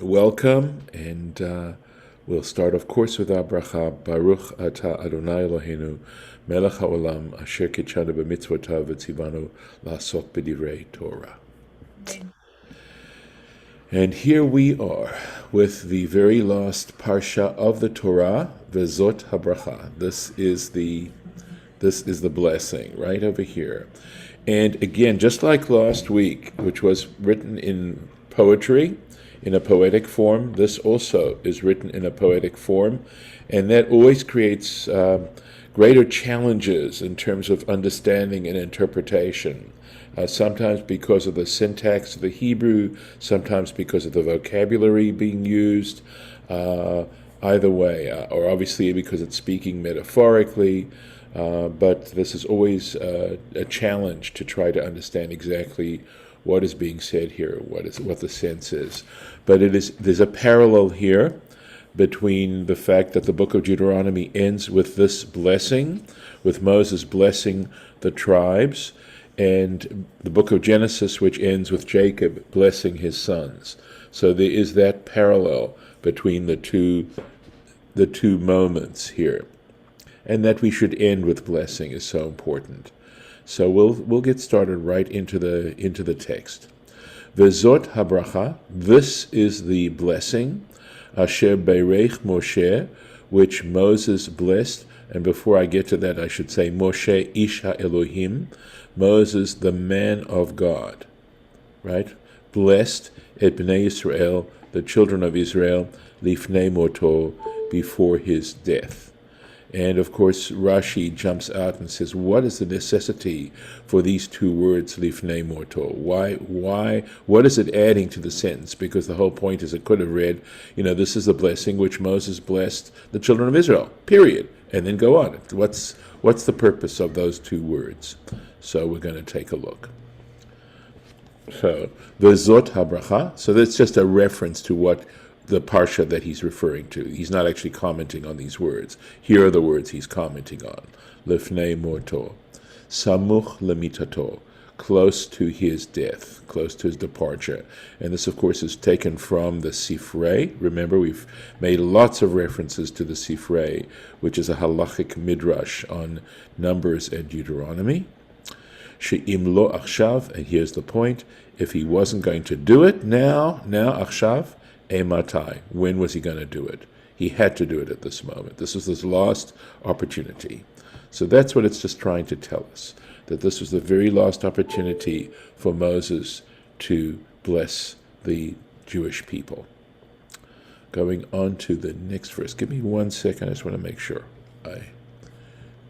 Welcome, and we'll start, of course, with our bracha. Baruch atah Adonai Eloheinu, melech haolam, asher kitshanu b'mitzvotav v'tzivanu la'asok b'divrei Torah. And here we are with the very last parsha of the Torah, Vezot habracha. This is the blessing right over here. And again, just like last week, which was written in poetry, in a poetic form, this also is written in a poetic form, and that always creates greater challenges in terms of understanding and interpretation. Sometimes because of the syntax of the Hebrew, sometimes because of the vocabulary being used. Either way, or obviously because it's speaking metaphorically, but this is always a challenge to try to understand exactly what is being said here, what the sense is. But there's a parallel here between the fact that the book of Deuteronomy ends with this blessing, with Moses blessing the tribes, and the book of Genesis, which ends with Jacob blessing his sons. So there is that parallel between the two moments here. And that we should end with blessing is so important. So we'll get started right into the text. Vezot habracha, this is the blessing, asher beirech Moshe, which Moses blessed. And before I get to that, I should say Moshe ish Elohim, Moses the man of God, right? Blessed et bnei Yisrael, the children of Israel, lifnei moto, before his death. And of course, Rashi jumps out and says, what is the necessity for these two words, lifnei moto? Why, what is it adding to the sentence? Because the whole point is it could have read, this is the blessing which Moses blessed the children of Israel, period. And then go on. What's the purpose of those two words? So we're going to take a look. So, Vezot habracha, so that's just a reference to what the parsha that he's referring to. He's not actually commenting on these words. Here are the words he's commenting on. Lifnei moto, samuch lemitato, close to his death, close to his departure. And this, of course, is taken from the Sifrei. Remember, we've made lots of references to the Sifrei, which is a halachic midrash on Numbers and Deuteronomy. She'im lo achshav, and here's the point, if he wasn't going to do it now achshav, Ematai. When was he going to do it? He had to do it at this moment. This was his last opportunity. So that's what it's just trying to tell us, that this was the very last opportunity for Moses to bless the Jewish people. Going on to the next verse. Give me 1 second. I just want to make sure. I'm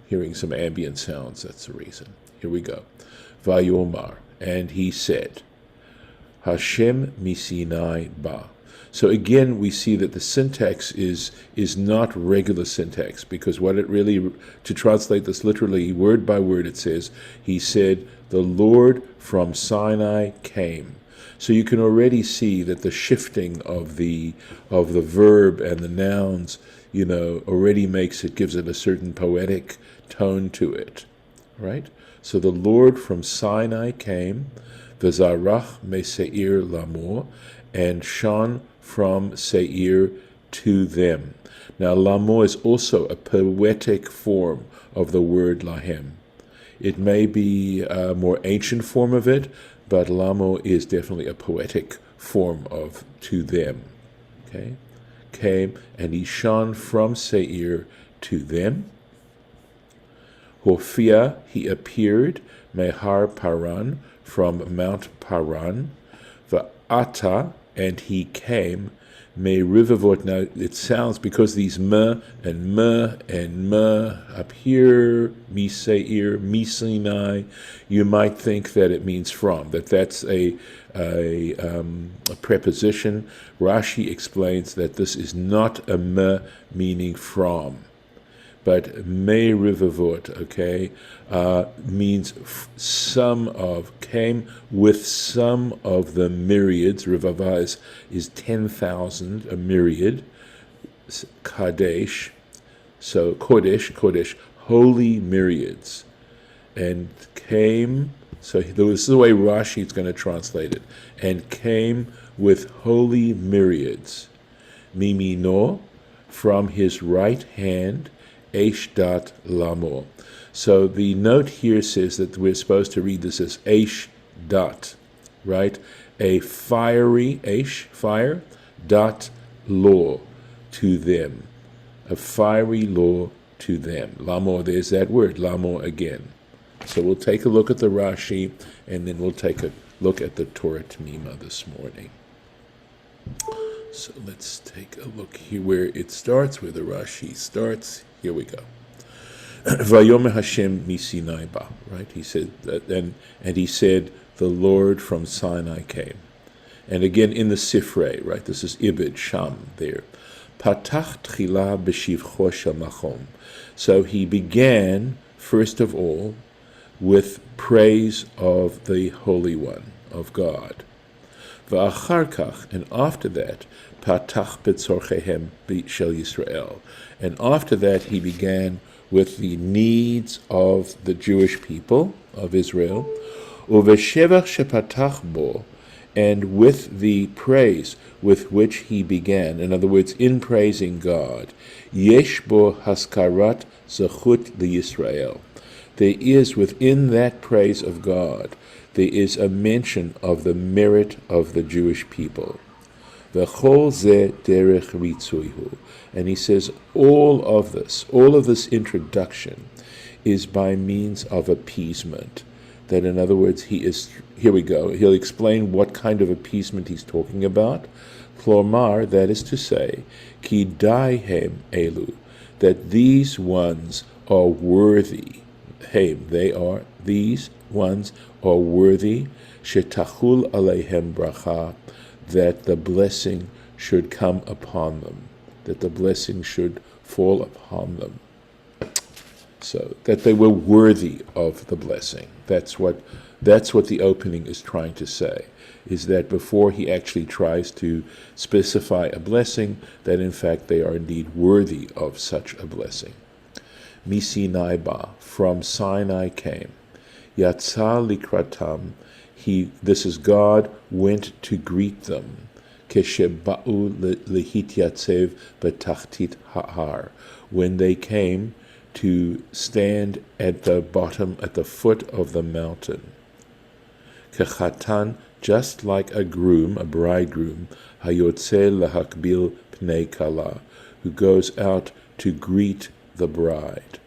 hearing some ambient sounds. That's the reason. Here we go. Vayomar. And he said, Hashem misinai ba. So again, we see that the syntax is not regular syntax, because what it really, to translate this literally word by word, it says, he said, the Lord from Sinai came. So you can already see that the shifting of the verb and the nouns, already gives it a certain poetic tone to it, right? So the Lord from Sinai came, v'zarach me seir lamor, and shone from Seir to them. Now, lamo is also a poetic form of the word lahem. It may be a more ancient form of it, but lamo is definitely a poetic form of to them. Okay? Came, and he shone from Seir to them. Hofia, he appeared, Mehar Paran, from Mount Paran. Va'ata, and he came, me rivavot. Now it sounds, because these me and me up here, mi seir, mi sinai, you might think that it means from, that's a preposition. Rashi explains that this is not a me meaning from, but me rivavot, okay, means some of, came with some of the myriads. Rivava is 10,000, a myriad. Kadesh, so Kodesh, holy myriads. And came So this is the way Rashi is going to translate it. And came with holy myriads, mimino, from his right hand, Eish dat lamo. So the note here says that we're supposed to read this as Eish dot, right? A fiery, Eish, fire, dot, law, to them. A fiery law to them. Lamo, there's that word, lamo again. So we'll take a look at the Rashi, and then we'll take a look at the Torah Temimah this morning. So let's take a look here where it starts, where the Rashi starts. Here we go. Vayomer Hashem miSinai ba, right? He said that, and he said, the Lord from Sinai came. And again in the Sifrei, right? This is Ibid, Sham, there. Patach tchila b'shivcho shel machom. So he began, first of all, with praise of the Holy One, of God. V'achar kach, and after that, patach b'tzorchehem shel Yisrael. And after that, he began with the needs of the Jewish people of Israel. Uveshevach shepatach bo, and with the praise with which he began, in other words, in praising God, yesh bo haskarat zechut lYisrael. There is, within that praise of God, there is a mention of the merit of the Jewish people. V'chol ze derech ritzuihu. And he says, all of this introduction is by means of appeasement. That, in other words, here we go, he'll explain what kind of appeasement he's talking about. Klomar, that is to say, ki daihem elu, that these ones are worthy. These ones are worthy, shetachul aleihem bracha, that the blessing should come upon them, that the blessing should fall upon them. So that they were worthy of the blessing. That's what the opening is trying to say, is that before he actually tries to specify a blessing, that in fact they are indeed worthy of such a blessing. miSinai ba, from Sinai came. Yatsa likratam, this is God went to greet them. Kesheba'u lehityatzev betachtit ha'ar, when they came to stand at the bottom, at the foot of the mountain. Kechatan, just like a groom, a bridegroom, hayotze lahakbil pnei kala, who goes out to greet the bride.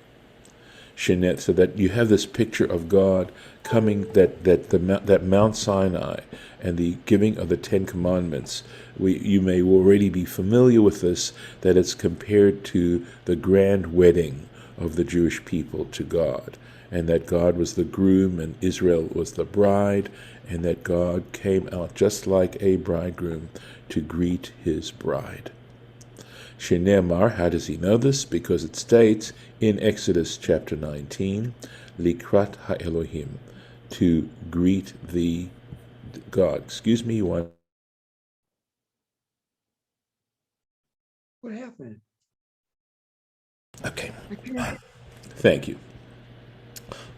Shenet, so that you have this picture of God coming, that Mount Sinai and the giving of the Ten Commandments. You may already be familiar with this, that it's compared to the grand wedding of the Jewish people to God, and that God was the groom and Israel was the bride, and that God came out just like a bridegroom to greet his bride. Shenemar, how does he know this? Because it states in Exodus chapter 19, Likrat ha'Elohim, to greet the God. Excuse me, one. What happened? Okay. Thank you.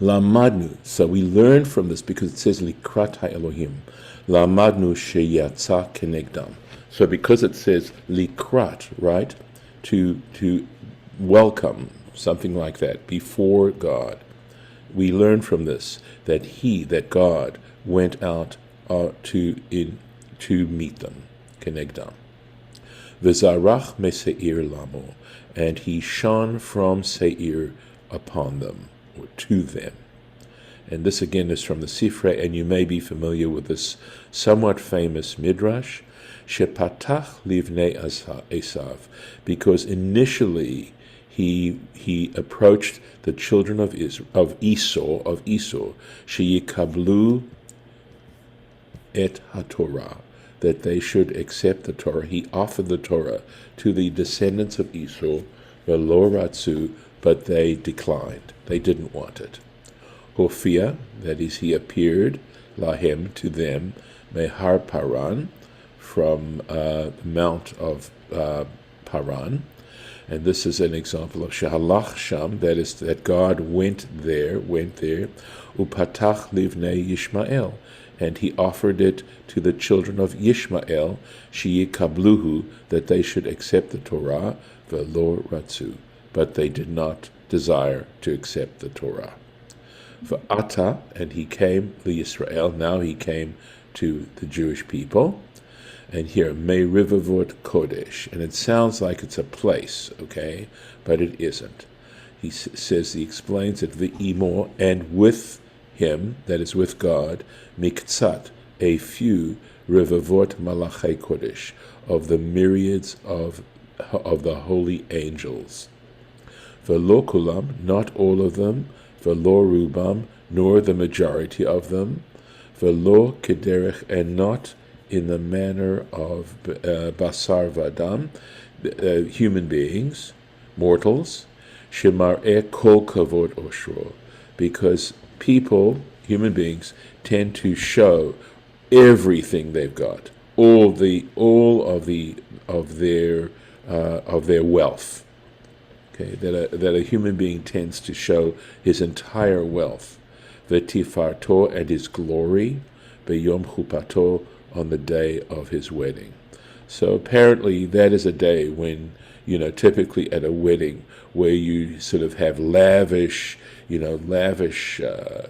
Lamadnu. So we learn from this because it says Likrat ha'Elohim. Lamadnu sheyatsa kenegdam. So because it says Likrat, right, to welcome, something like that, before God, we learn from this that God went out to meet them, kenegdam. V'zarach meseir lamo, and he shone from Seir upon them, or to them. And this again is from the Sifrei, and you may be familiar with this somewhat famous midrash, Shepatach livnei Esav, because initially he approached the children of Esau, sheyikablu et haTorah, that they should accept the Torah. He offered the Torah to the descendants of Esau, velo ratzu, but they declined. They didn't want it. Hophia, that is, he appeared, lahem, to them, mehar paran, from the mount of Paran, And this is an example of Shahalach Sham, that is, that God went there, Upatach Livnei Yishmael, and he offered it to the children of Yishmael, Sheyikabluhu, that they should accept the Torah, Velo Ratzu, but they did not desire to accept the Torah. V'ata, and he came to Israel, now he came to the Jewish people. And here, Me Rivavot Kodesh, and it sounds like it's a place, okay, but it isn't. He explains it, V'imo, and with him, that is with God, Miktzat, a few, Rivavot Malachei Kodesh, of the myriads of the holy angels. V'lo kulam, not all of them, v'lo rubam, nor the majority of them, v'lo kederech, and not in the manner of basar vadam, human beings, mortals, shemar'eh kol kavod oshro, because people, human beings, tend to show everything they've got, all of their wealth. Okay, that a human being tends to show his entire wealth, v'tifarto, and his glory, b'yom chupato, on the day of his wedding. So apparently that is a day when, typically at a wedding where you sort of have lavish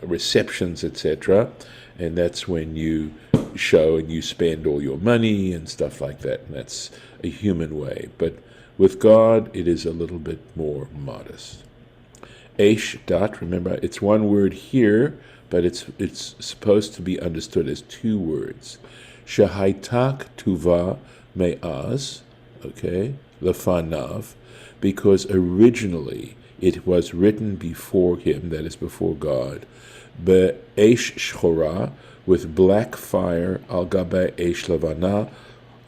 receptions, etc. And that's when you show and you spend all your money and stuff like that. And that's a human way. But with God, it is a little bit more modest. Eish dot, remember, it's one word here, but it's supposed to be understood as two words. Shahaitak tuva me'az, okay, lefanav, because originally it was written before him, that is before God, be'esh shchora, with black fire, al gabe esh levana,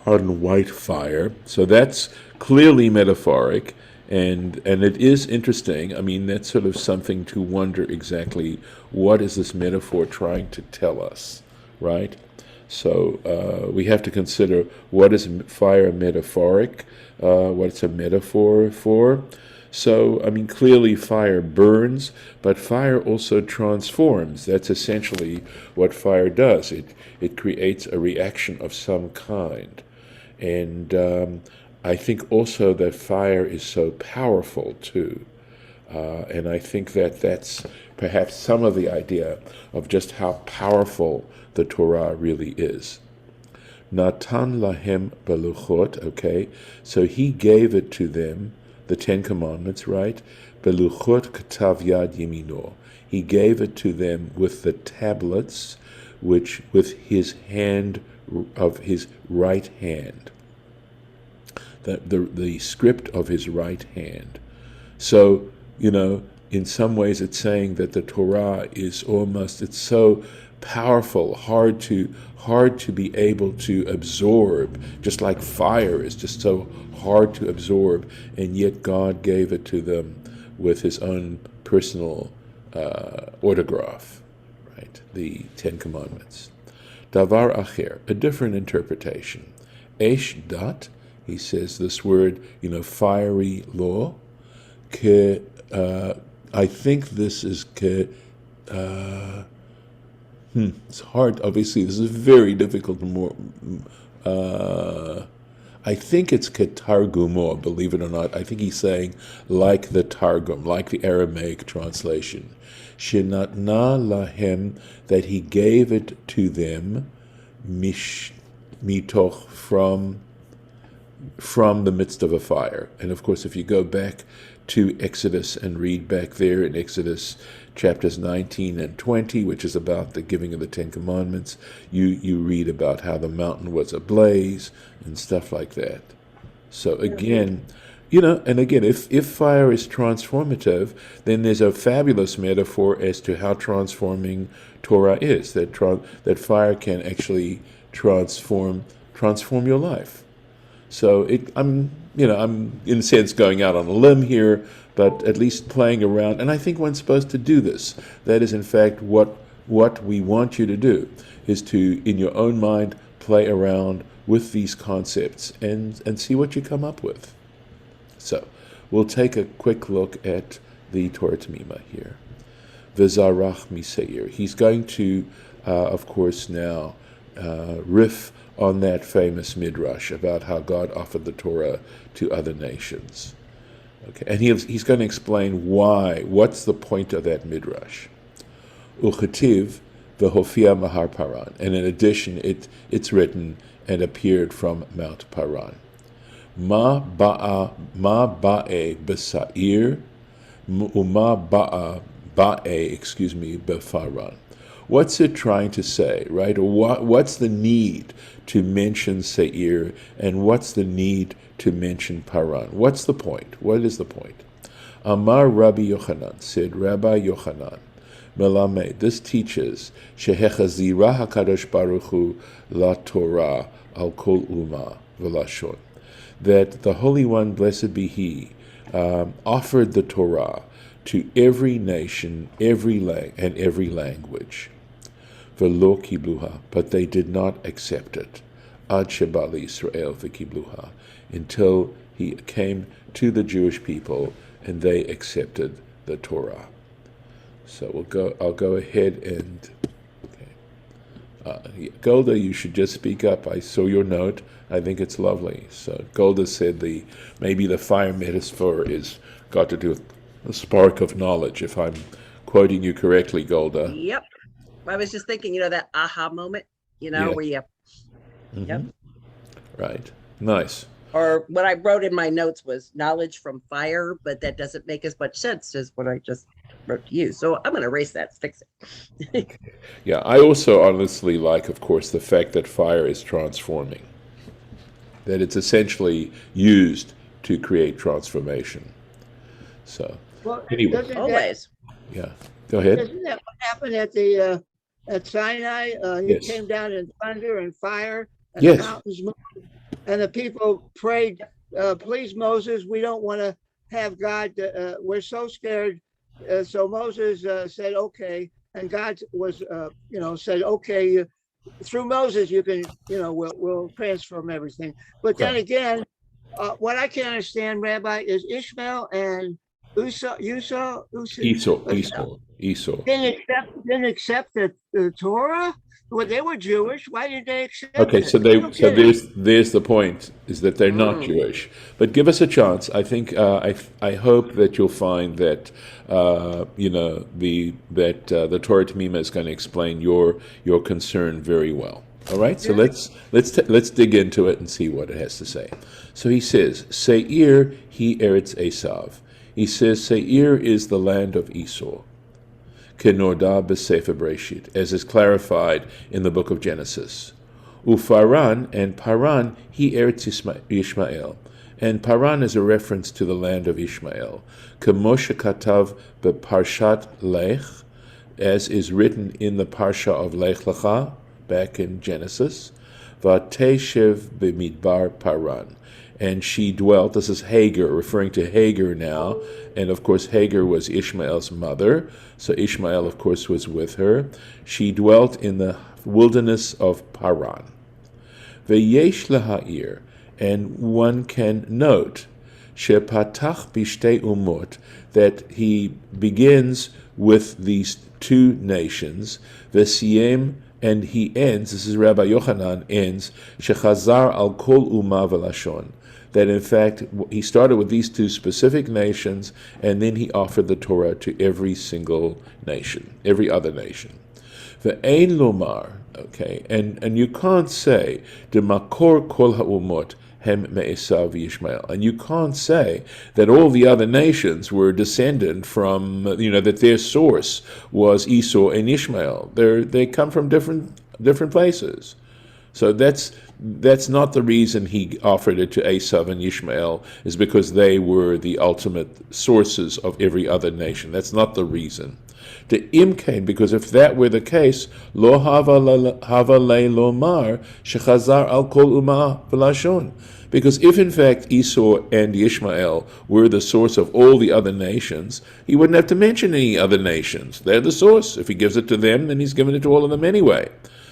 on white fire. So that's clearly metaphoric, and it is interesting. I mean, that's sort of something to wonder exactly what is this metaphor trying to tell us, right? So we have to consider, what is fire metaphoric, what's a metaphor for. So, I mean, clearly fire burns, but fire also transforms. That's essentially what fire does. It creates a reaction of some kind. And I think also that fire is so powerful, too. And I think that that's perhaps some of the idea of just how powerful the Torah really is. Natan lahem beluchot, okay, so he gave it to them, the Ten Commandments, right? Beluchot katav yad yemino. He gave it to them with the tablets, which with his hand, of his right hand. The script of his right hand. So, in some ways it's saying that the Torah is almost, it's so powerful, hard to be able to absorb, just like fire is just so hard to absorb, and yet God gave it to them with his own personal autograph, right? The Ten Commandments. Davar acher, a different interpretation. Esh dat, he says this word, fiery law. Ke, I think this is ke. It's hard. Obviously, this is very difficult. I think it's ketargumo, believe it or not. I think he's saying like the Targum, like the Aramaic translation. Shenatna lahem, that he gave it to them, mitoch, from the midst of a fire. And of course, if you go back to Exodus and read back there in Exodus chapters 19 and 20, which is about the giving of the Ten Commandments, you read about how the mountain was ablaze and stuff like that. So again, if fire is transformative, then there's a fabulous metaphor as to how transforming Torah is, that fire can actually transform your life. So I'm in a sense going out on a limb here, but at least playing around. And I think one's supposed to do this. That is, in fact, what we want you to do, is to, in your own mind, play around with these concepts and see what you come up with. So we'll take a quick look at the Torah Temimah here. V'zarach miseir. He's going to, of course, now riff on that famous midrash about how God offered the Torah to other nations. Okay, and he's going to explain why. What's the point of that midrash? Uchetiv v'hofia mahar paran. And in addition, it's written and appeared from Mount Paran. Ma ba'e b'sa'ir uma ba'e b'faran. What's it trying to say, right? Or what's the need to mention Seir, and what's the need to mention Paran? What's the point? What is the point? Amar Rabbi Yochanan, said Rabbi Yochanan, Melamed, this teaches Shehechazira HaKadosh Baruch Hu La Torah Al Kol Uma V'Lashon, that the Holy One, blessed be He, offered the Torah to every nation, every language. V'lo kibluha, but they did not accept it. Ad sheba Yisrael v'kibluha, until He came to the Jewish people and they accepted the Torah. So I'll go ahead and. Golda, you should just speak up. I saw your note. I think it's lovely. So Golda said maybe the fire metaphor is got to do with a spark of knowledge, if I'm quoting you correctly, Golda. Yep. I was just thinking, that aha moment, Yeah. where you, Yep. Right. Nice. Or what I wrote in my notes was knowledge from fire, but that doesn't make as much sense as what I just wrote to you. So I'm going to erase that, fix it. Yeah, I also honestly like, of course, the fact that fire is transforming, that it's essentially used to create transformation. So, anyway. Always. Yeah, go ahead. Isn't that what happened at Sinai? He came down in thunder and fire, and the mountains moved, and the people prayed, please, Moses, we don't want to have God, we're so scared. So Moses said, okay, and God was, said, okay, through Moses, you can, we'll transform everything. But then again, what I can understand, Rabbi, is Ishmael and Esau didn't accept the Torah. Well, they were Jewish. Why did they accept Okay, it? so there's the point, is that they're not Jewish. But give us a chance. I think I hope that you'll find that the Torah Temimah is going to explain your concern very well. All right, so let's dig into it and see what it has to say. So he says, Seir he Eretz Esav. He says Seir is the land of Esau. Kenorda b'Sefer Breshit, as is clarified in the book of Genesis. Ufaran and Paran, he Eretz Ishmael. And Paran is a reference to the land of Ishmael. Kemoshe katav b'Parshat Lech, as is written in the Parsha of Lech Lecha, back in Genesis. Vateshev b'Midbar Paran. And she dwelt, this is Hagar, referring to Hagar now, and of course Hagar was Ishmael's mother, so Ishmael of course was with her. She dwelt in the wilderness of Paran. Veyesh laha'ir, and one can note, shepatach b'shtei umot, that he begins with these two nations, vesiem, and he ends, this is Rabbi Yochanan, ends, shechazar al kol uma v'lashon, that in fact he started with these two specific nations, and then he offered the Torah to every single nation, every other nation. Ve'ein lomar, okay, and you can't say de makor kol ha'umot hem me'esav v'Yishmael, and you can't say that all the other nations were descendant from, that their source was Esau and Ishmael. They come from different places. So that's not the reason he offered it to Esav and Ishmael, is because they were the ultimate sources of every other nation. That's not the reason. The imkain, because if that were the case, lo hava le lomar shechazar al kol uma v'lashon. Because if in fact Esau and Ishmael were the source of all the other nations, he wouldn't have to mention any other nations. They're the source. If he gives it to them, then he's given it to all of them anyway.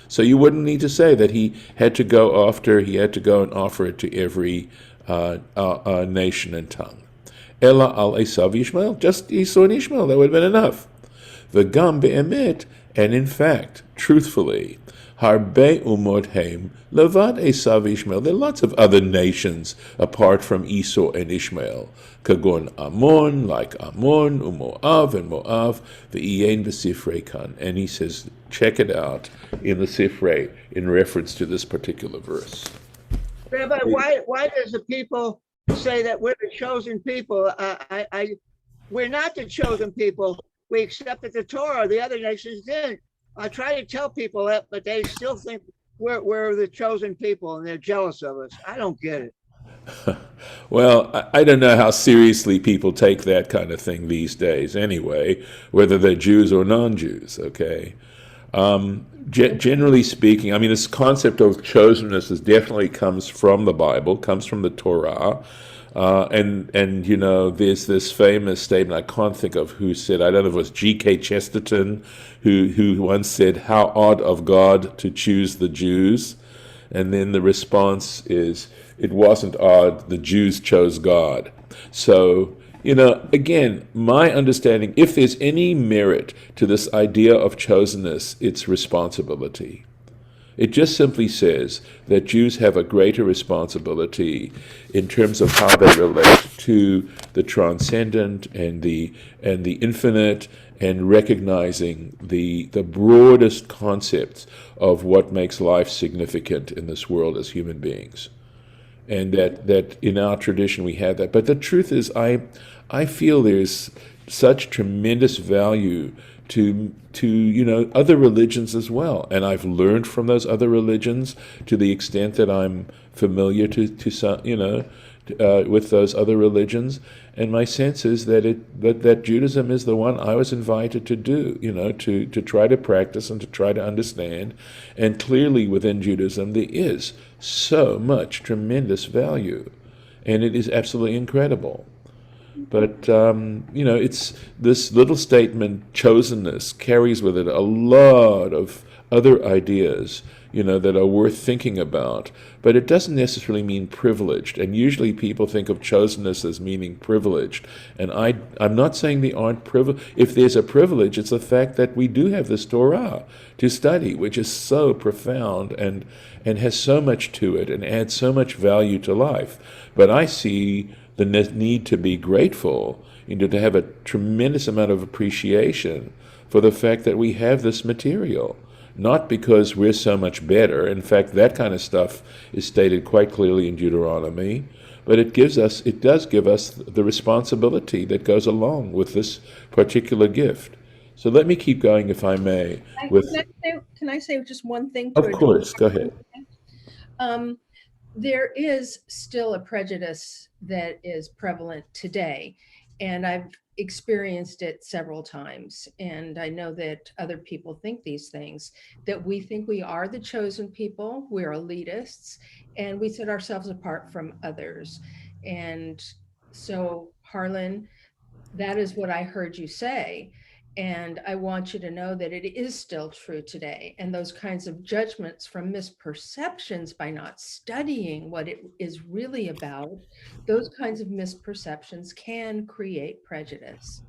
So you wouldn't need to say that he had to go and offer it to every nation and tongue. ela al Esav Yishmael, just Esau and Ishmael, that would have been enough. V'gam be'emet, and in fact, truthfully, harbe umot heim levad Esav Ishmael. There are lots of other nations apart from Esau and Ishmael. Kagon Ammon, like Ammon, Umoav and Moav, v'iyen v'sifrei kan. And he says, check it out in the Sifrei in reference to this particular verse. Rabbi, why does the people say that we're the chosen people? We're not the chosen people. We accepted the Torah. The other nations didn't. I try to tell people that, but they still think we're the chosen people, and they're jealous of us. I don't get it. Well, I don't know how seriously people take that kind of thing these days anyway, whether they're Jews or non-Jews, okay? Generally speaking, I mean, this concept of chosenness definitely comes from the Bible, comes from the Torah. And you know, there's this famous statement, I can't think of who said, I don't know if it was G.K. Chesterton, who once said, how odd of God to choose the Jews. And then the response is, it wasn't odd, the Jews chose God. So, you know, again, my understanding, if there's any merit to this idea of chosenness, it's responsibility. It just simply says that Jews have a greater responsibility in terms of how they relate to the transcendent and the infinite, and recognizing the broadest concepts of what makes life significant in this world as human beings. And that in our tradition we have that. But the truth is, I feel there's such tremendous value to you know, other religions as well, and I've learned from those other religions to the extent that I'm familiar to some, you know, with those other religions. And my sense is that Judaism is the one I was invited to do, you know, to try to practice and to try to understand. And clearly within Judaism there is so much tremendous value, and it is absolutely incredible. But, you know, it's this little statement, chosenness, carries with it a lot of other ideas, you know, that are worth thinking about. But it doesn't necessarily mean privileged. And usually people think of chosenness as meaning privileged. And I'm not saying they aren't privileged. If there's a privilege, it's the fact that we do have this Torah to study, which is so profound and has so much to it and adds so much value to life. But I see the need to be grateful, you know, to have a tremendous amount of appreciation for the fact that we have this material. Not because we're so much better. In fact, that kind of stuff is stated quite clearly in Deuteronomy. But it does give us the responsibility that goes along with this particular gift. So let me keep going, if I may. Can I say just one thing? Of course, go ahead. There is still a prejudice that is prevalent today, and I've experienced it several times. And I know that other people think these things, that we think we are the chosen people, we're elitists, and we set ourselves apart from others. And so, Harlan, that is what I heard you say. And I want you to know that it is still true today. And those kinds of judgments from misperceptions by not studying what it is really about, those kinds of misperceptions can create prejudice.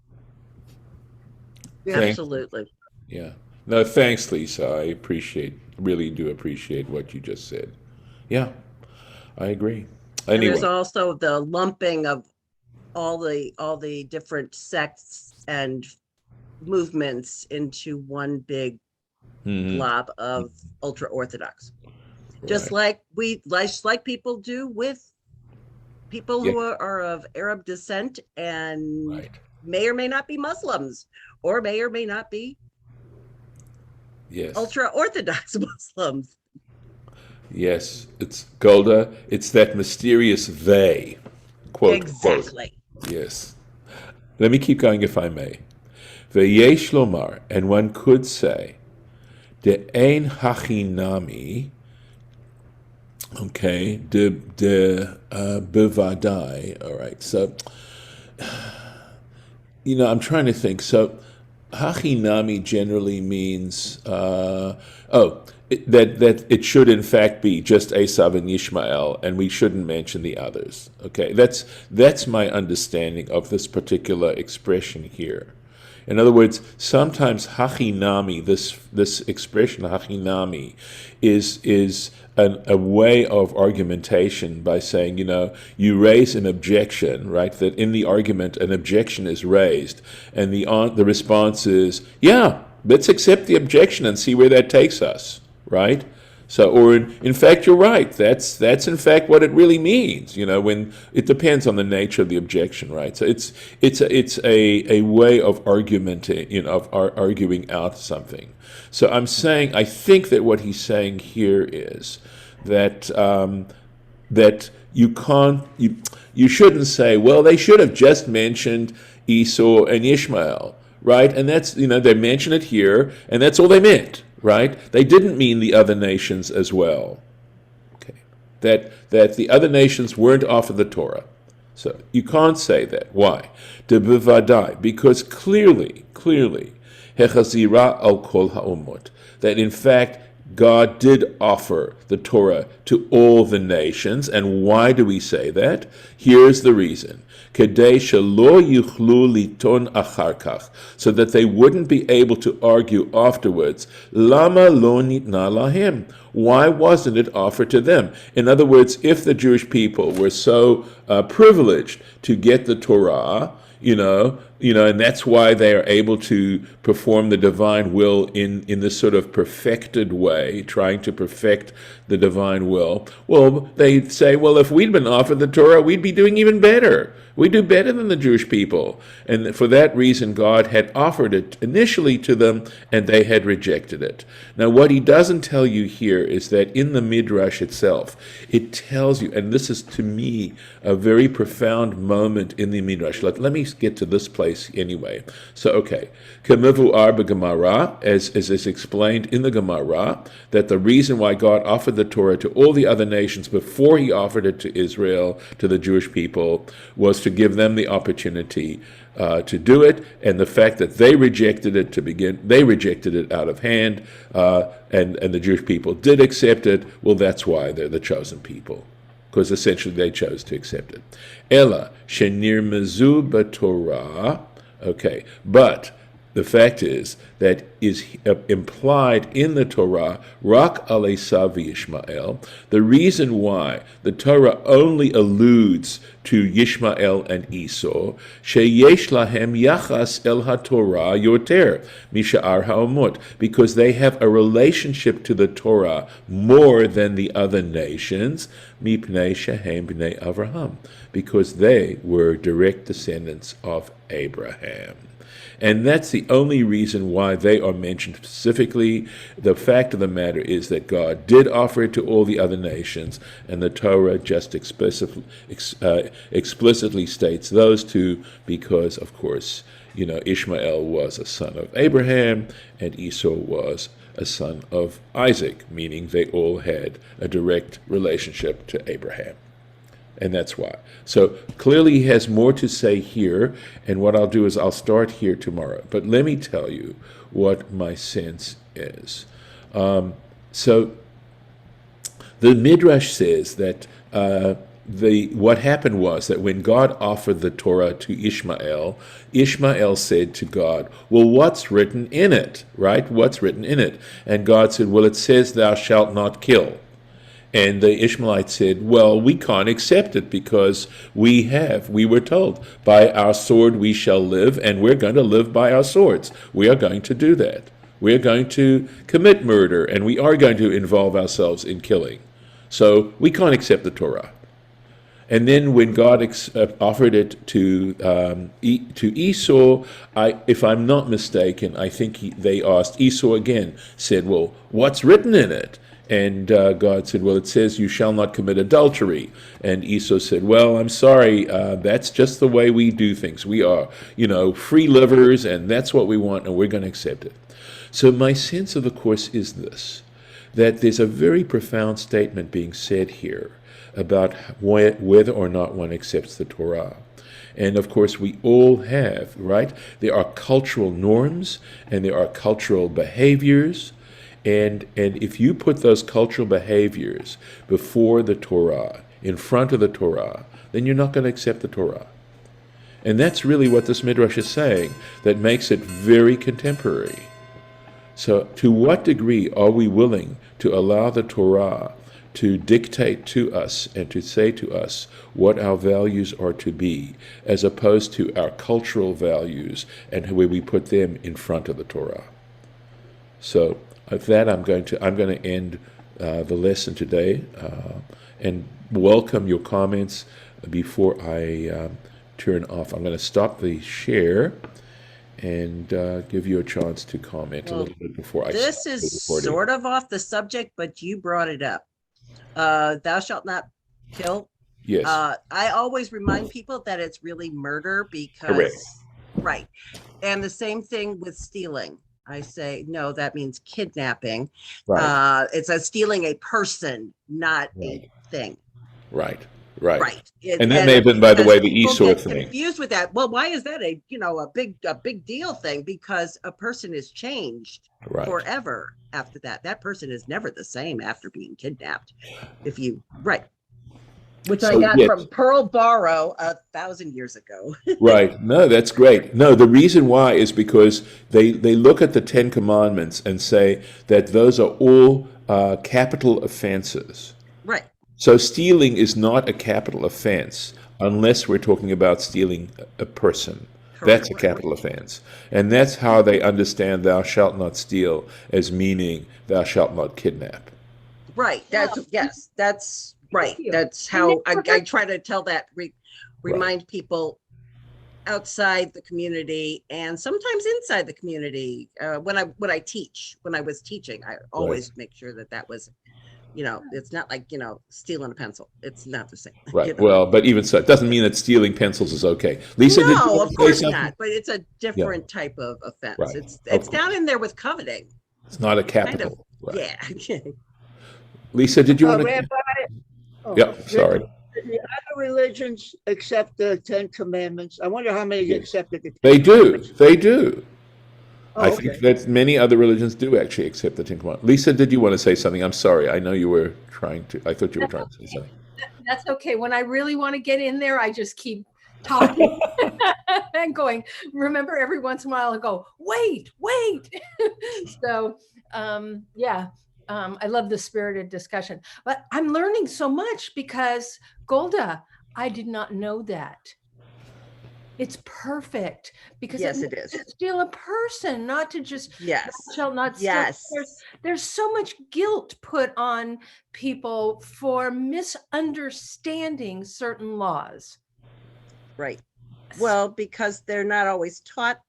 Absolutely. Yeah. No, thanks, Lisa. I really do appreciate what you just said. Yeah, I agree. Anyway. And there's also the lumping of all the different sects and movements into one big blob of ultra orthodox, just like people do with people who are of Arab descent and may or may not be Muslims, or may or may not be ultra orthodox Muslims. Yes, it's Golda. It's that mysterious they, quote, exactly. Quote. Yes. Let me keep going, if I may. V'yesh lomar, and one could say, de ein hachinami, okay, de bevadai. All right, so, you know, I'm trying to think. So, hachinami generally means, that it should in fact be just Esav and Yishmael, and we shouldn't mention the others. Okay, that's my understanding of this particular expression here. In other words, sometimes hachinami, this expression hachinami, is a way of argumentation by saying, you raise an objection, right? That in the argument an objection is raised, and the response is, yeah, let's accept the objection and see where that takes us, right? So, or in fact, you're right. That's in fact what it really means. When it depends on the nature of the objection, right? So it's a way of argumenting, of arguing out something. So I think that what he's saying here is that that you shouldn't say, well, they should have just mentioned Esau and Ishmael, right? And that's they mention it here, and that's all they meant. Right? They didn't mean the other nations as well. Okay. That the other nations weren't offered the Torah. So you can't say that. Why? Because clearly, hechazira al kol ha'umot, that in fact God did offer the Torah to all the nations. And why do we say that? Here's the reason. Kedei shelo yuchlu liton achar kach, so that they wouldn't be able to argue afterwards. Lama lo nitna lahem? Why wasn't it offered to them? In other words, if the Jewish people were so privileged to get the Torah, and that's why they are able to perform the divine will in this sort of perfected way, trying to perfect the divine will. Well, they say, well, if we'd been offered the Torah, we'd be doing even better. We do better than the Jewish people. And for that reason, God had offered it initially to them, and they had rejected it. Now, what he doesn't tell you here is that in the Midrash itself, it tells you, and this is to me a very profound moment in the Midrash. Let me get to this place anyway. So, okay. Kemevu'ar b'Gemara, as is explained in the Gemara, that the reason why God offered the Torah to all the other nations before he offered it to Israel, to the Jewish people, was to give them the opportunity to do it, and the fact that they rejected it they rejected it out of hand, and the Jewish people did accept it. Well, that's why they're the chosen people, because essentially they chose to accept it. Ella shenirmezu b'Torah. Okay, but the fact is that is implied in the Torah, Rak al Esav v'Yishmael. The reason why the Torah only alludes to Yishmael and Esau, sheyesh lahem yachas el haTorah yoter misha'ar ha'omot, because they have a relationship to the Torah more than the other nations, mipnei shehem bnei Avraham, because they were direct descendants of Abraham. And that's the only reason why they are mentioned specifically. The fact of the matter is that God did offer it to all the other nations, and the Torah just explicitly states those two because, of course, Ishmael was a son of Abraham, and Esau was a son of Isaac, meaning they all had a direct relationship to Abraham. And that's why. So clearly he has more to say here, and what I'll do is I'll start here tomorrow. But let me tell you what my sense is. So the Midrash says that what happened was that when God offered the Torah to Ishmael, Ishmael said to God, well, what's written in it, right? What's written in it? And God said, well, it says thou shalt not kill. And the Ishmaelites said, well, we can't accept it because we were told, by our sword we shall live, and we're going to live by our swords. We are going to do that. We are going to commit murder, and we are going to involve ourselves in killing. So we can't accept the Torah. And then when God offered it to Esau, if I'm not mistaken, I think they asked Esau again, said, well, what's written in it? And God said, well, it says you shall not commit adultery. And Esau said, well, I'm sorry, that's just the way we do things. We are, free livers, and that's what we want, and we're going to accept it. So my sense of the course is this, that there's a very profound statement being said here about whether or not one accepts the Torah. And of course, we all have, right? There are cultural norms, and there are cultural behaviors, And if you put those cultural behaviors before the Torah, in front of the Torah, then you're not going to accept the Torah. And that's really what this Midrash is saying, that makes it very contemporary. So to what degree are we willing to allow the Torah to dictate to us and to say to us what our values are to be, as opposed to our cultural values and where we put them in front of the Torah? So with that, I'm going to end the lesson today and welcome your comments before I turn off. I'm going to stop the share and give you a chance to comment a little bit before I stop This the is recording. sort of off the subject, but you brought it up. Thou shalt not kill. Yes. I always remind people that it's really murder because, Correct. right. And the same thing with stealing. I say, no, that means kidnapping. Right. It's stealing a person, not Right. a thing. Right. Right. And that may have been, by the way, the people Esau get thing. confused with that. Well, why is that a big deal thing? Because a person is changed Right. forever after that. That person is never the same after being kidnapped. Which I got from Pearl Barrow 1,000 years ago. Right. No, that's great. No, the reason why is because they look at the Ten Commandments and say that those are all capital offenses. Right. So stealing is not a capital offense unless we're talking about stealing a person. That's a capital offense. And that's how they understand thou shalt not steal as meaning thou shalt not kidnap. Right. That's right. That's how I try to tell that, remind people outside the community and sometimes inside the community. When I teach, when I was teaching, I always make sure that was, it's not like, stealing a pencil. It's not the same. Right. Well, but even so, it doesn't mean that stealing pencils is okay. Lisa, did you No, want of to say course something? not. But it's a different type of offense. Right. It's down in there with coveting. It's not a capital. Right. Yeah. Lisa, did you want to? Rabbi, Yeah, sorry. did the other religions accept the Ten Commandments? I wonder how many accepted the Ten They do. Commandments. They do. Oh, I okay. think that many other religions do actually accept the Ten Commandments. Lisa, did you want to say something? I'm sorry. I know you were trying to. I thought you were trying to say something. That's okay. When I really want to get in there, I just keep talking and going. Remember, every once in a while I go, wait. So, I love the spirited discussion. But I'm learning so much because, Golda, I did not know that. It's perfect because Yes, it is. to steal a person, not to just Yes. shall not steal. Yes. There's so much guilt put on people for misunderstanding certain laws. Right. Well, because they're not always taught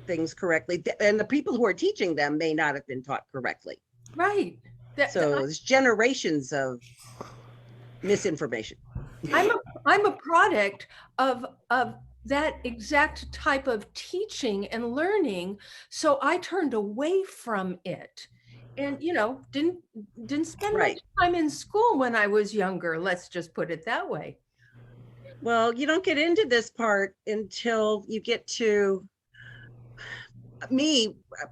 things correctly, and the people who are teaching them may not have been taught correctly. Right. So it's generations of misinformation. I'm a product of that exact type of teaching and learning. So I turned away from it and, didn't spend much time in school when I was younger. Let's just put it that way. Well, you don't get into this part until you get to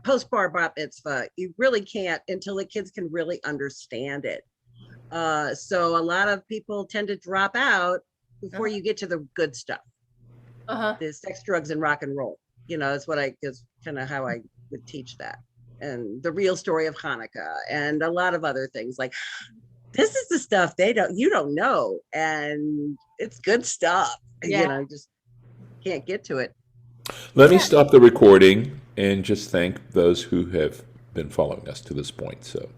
post-bar bat mitzvah. You really can't until the kids can really understand it. So a lot of people tend to drop out before you get to the good stuff. The sex, drugs, and rock and roll. It's kind of how I would teach that. And the real story of Hanukkah and a lot of other things. Like, this is the stuff you don't know. And it's good stuff. You just can't get to it. Let me stop the recording and just thank those who have been following us to this point. So.